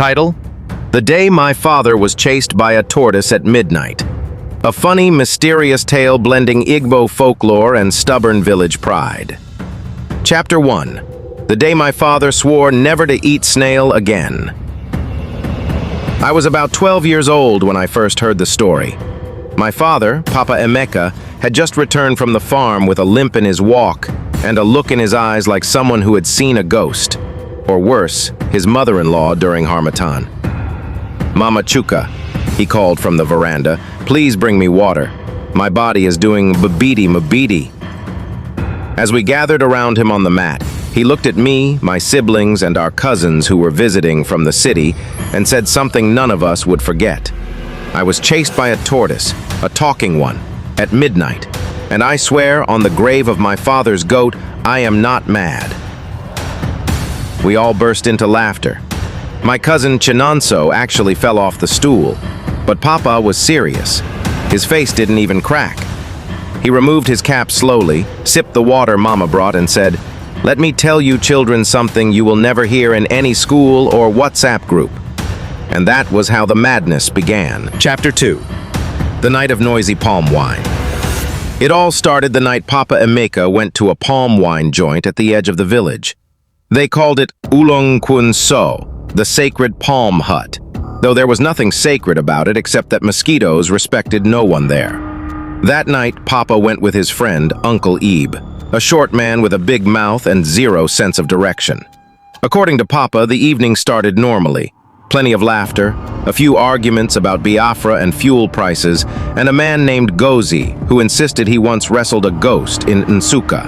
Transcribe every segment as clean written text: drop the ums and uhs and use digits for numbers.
Title: The Day My Father Was Chased by a Tortoise at Midnight. A funny, mysterious tale blending Igbo folklore and stubborn village pride. Chapter 1. The Day My Father Swore Never to Eat Snail Again. I was about 12 years old when I first heard the story. My father, Papa Emeka, had just returned from the farm with a limp in his walk and a look in his eyes like someone who had seen a ghost. Or worse, his mother-in-law during Harmattan. "Mama Njideka," he called from the veranda, "please bring me water. My body is doing mabidi. As we gathered around him on the mat, he looked at me, my siblings, and our cousins who were visiting from the city and said something none of us would forget. I was chased by a tortoise, a talking one, at midnight, and I swear on the grave of my father's goat, I am not mad. We all burst into laughter. My cousin Chinonso actually fell off the stool, but Papa was serious. His face didn't even crack. He removed his cap slowly, sipped the water Mama brought, and said, "Let me tell you children something you will never hear in any school or WhatsApp group." And that was how the madness began. Chapter 2. The Night of Noisy Palm Wine. It all started the night Papa Emeka went to a palm wine joint at the edge of the village. They called it Ulongkwunso, the sacred palm hut, though there was nothing sacred about it except that mosquitoes respected no one there. That night, Papa went with his friend, Uncle Ebe, a short man with a big mouth and zero sense of direction. According to Papa, the evening started normally. Plenty of laughter, a few arguments about Biafra and fuel prices, and a man named Gozi who insisted he once wrestled a ghost in Nsukka.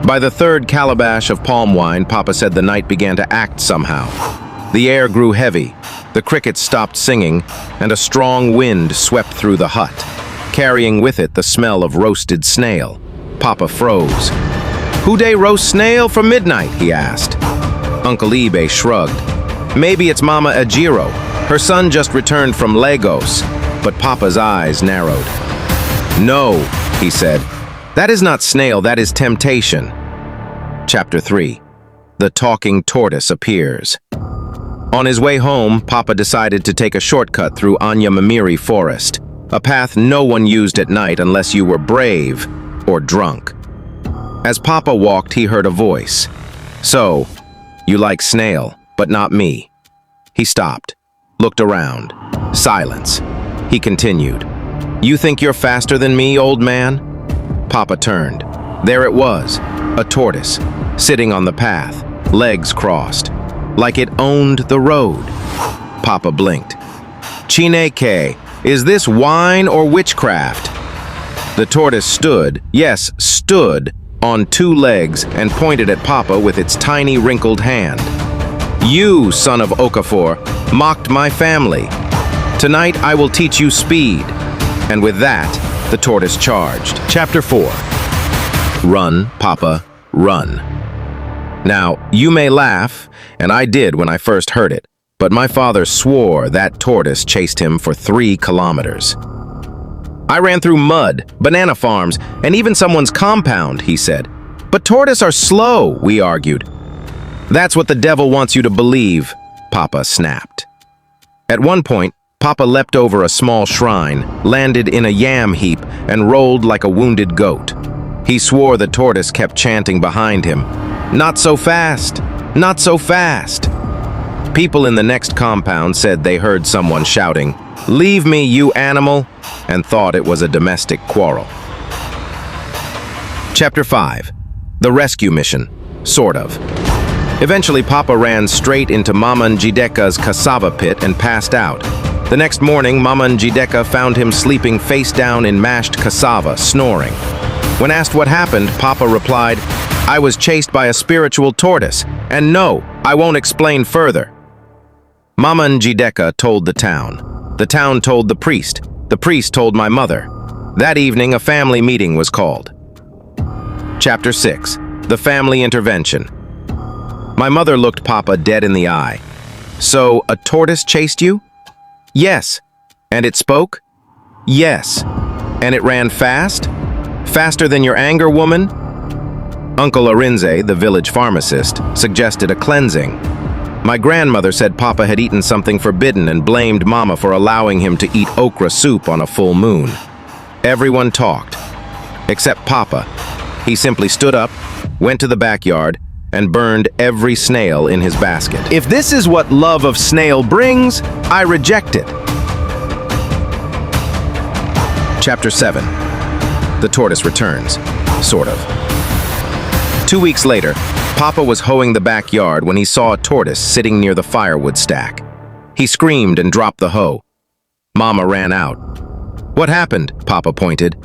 By the third calabash of palm wine, Papa said the night began to act somehow. The air grew heavy, the crickets stopped singing, and a strong wind swept through the hut, carrying with it the smell of roasted snail. Papa froze. "Who dey roast snail for midnight?" he asked. Uncle Ebe shrugged. "Maybe it's Mama Njideka. Her son just returned from Lagos." But Papa's eyes narrowed. "No," he said. "That is not snail, that is temptation." Chapter 3. The Talking Tortoise Appears. On his way home, Papa decided to take a shortcut through Anyamamiri Forest, a path no one used at night unless you were brave or drunk. As Papa walked, he heard a voice. "So, you like snail, but not me." He stopped, looked around. Silence. He continued. "You think you're faster than me, old man?" Papa turned. There it was, a tortoise, sitting on the path, legs crossed, like it owned the road. Papa blinked. "Chineke, is this wine or witchcraft?" The tortoise stood, yes, stood, on two legs and pointed at Papa with its tiny wrinkled hand. "You, son of Okafor, mocked my family. Tonight I will teach you speed." And with that, the tortoise charged. Chapter 4. Run, Papa, run. Now, you may laugh, and I did when I first heard it, but my father swore that tortoise chased him for 3 kilometers. "I ran through mud, banana farms, and even someone's compound," he said. "But tortoise are slow," we argued. "That's what the devil wants you to believe," Papa snapped. At one point, Papa leapt over a small shrine, landed in a yam heap, and rolled like a wounded goat. He swore the tortoise kept chanting behind him, "Not so fast! Not so fast!" People in the next compound said they heard someone shouting, "Leave me, you animal!" and thought it was a domestic quarrel. Chapter 5. The Rescue Mission. Sort of. Eventually, Papa ran straight into Mama Njideka's cassava pit and passed out. The next morning, Mama Njideka found him sleeping face down in mashed cassava, snoring. When asked what happened, Papa replied, "I was chased by a spiritual tortoise, and no, I won't explain further." Mama Njideka told the town. The town told the priest told my mother. That evening, a family meeting was called. Chapter 6. The Family Intervention. My mother looked Papa dead in the eye. "So, a tortoise chased you?" "Yes." "And it spoke?" "Yes." "And it ran fast? Faster than your anger, woman?" Uncle Arinze, the village pharmacist, suggested a cleansing. My grandmother said Papa had eaten something forbidden and blamed Mama for allowing him to eat okra soup on a full moon. Everyone talked, except Papa. He simply stood up, went to the backyard, and burned every snail in his basket. If this is what love of snail brings, I reject it. Chapter 7. The tortoise returns. Sort of. 2 weeks later, Papa was hoeing the backyard when he saw a tortoise sitting near the firewood stack. He screamed and dropped the hoe. Mama ran out. "What happened?" Papa pointed.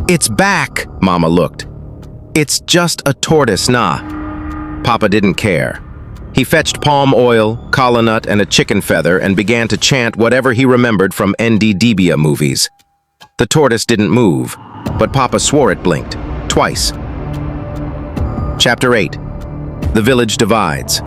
"It's back," Mama looked. "It's just a tortoise, nah." Papa didn't care. He fetched palm oil, kola nut, and a chicken feather and began to chant whatever he remembered from NDDBA movies. The tortoise didn't move, but Papa swore it blinked, twice. Chapter 8. The village divides.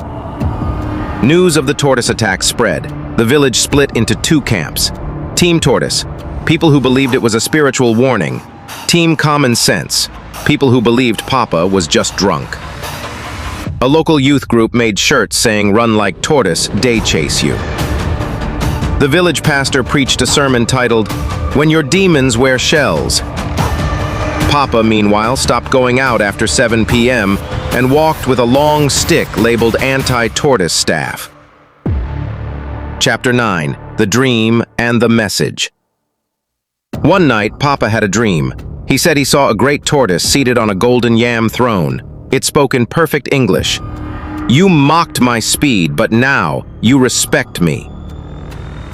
News of the tortoise attack spread. The village split into 2 camps. Team Tortoise, people who believed it was a spiritual warning. Team Common Sense, people who believed Papa was just drunk. A local youth group made shirts saying "Run like tortoise, day chase you." The village pastor preached a sermon titled, "When your demons wear shells." Papa, meanwhile, stopped going out after 7 p.m. and walked with a long stick labeled anti-tortoise staff. Chapter 9. The Dream and the Message. One night, Papa had a dream. He said he saw a great tortoise seated on a golden yam throne. It spoke in perfect English. "You mocked my speed, but now you respect me."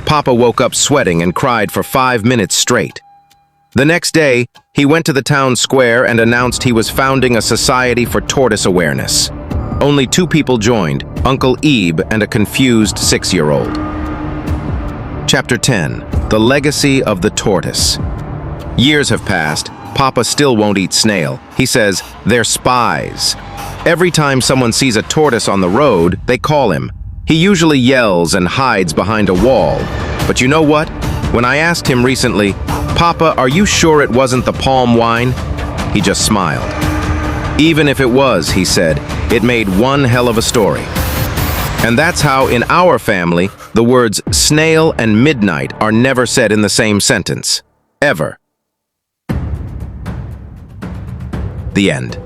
Papa woke up sweating and cried for 5 minutes straight. The next day, he went to the town square and announced he was founding a society for tortoise awareness. Only 2 people joined, Uncle Ebe and a confused 6-year-old. Chapter 10. The Legacy of the Tortoise. Years have passed. Papa still won't eat snail. He says, "They're spies." Every time someone sees a tortoise on the road, they call him. He usually yells and hides behind a wall. But you know what? When I asked him recently, "Papa, are you sure it wasn't the palm wine?" he just smiled. Even if it was, he said, it made one hell of a story. And that's how, in our family, the words snail and midnight are never said in the same sentence. Ever. The end.